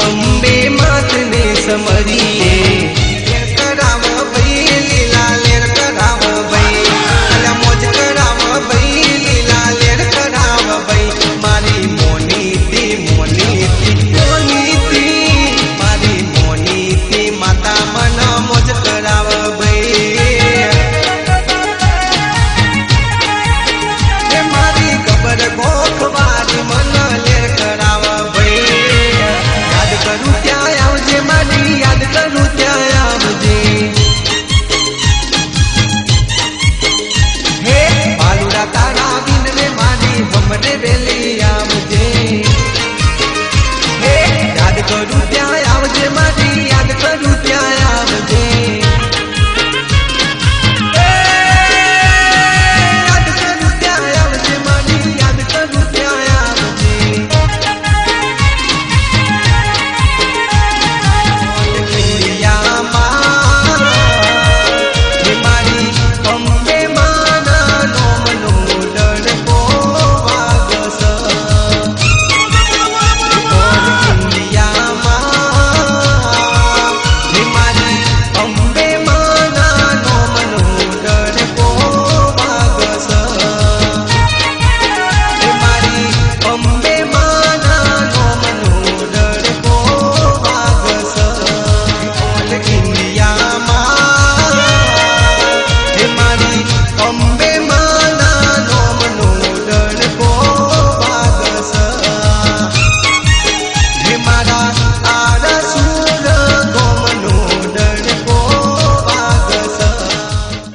અંબે માતને સમરીએ લેર કરાવ ભાઈ લીલા લેર કરાવ ભાઈ અલા મોજ કરાવ ભાઈ લીલા લેર કરાવ ભાઈ મારી મોનીતી મારી મોનીતી માતા મન મોજ કરાવ ભાઈ મારી ખબર ગોખવારી મન લેર કરાવ ભાઈ યાદ કરું ત્યાં આવજે મારી યાદ કરું ત્યાં આવજે હે બાલુડા તારા વિનને મારી હમને વેલી આવજે હે યાદ કરું ત્યાં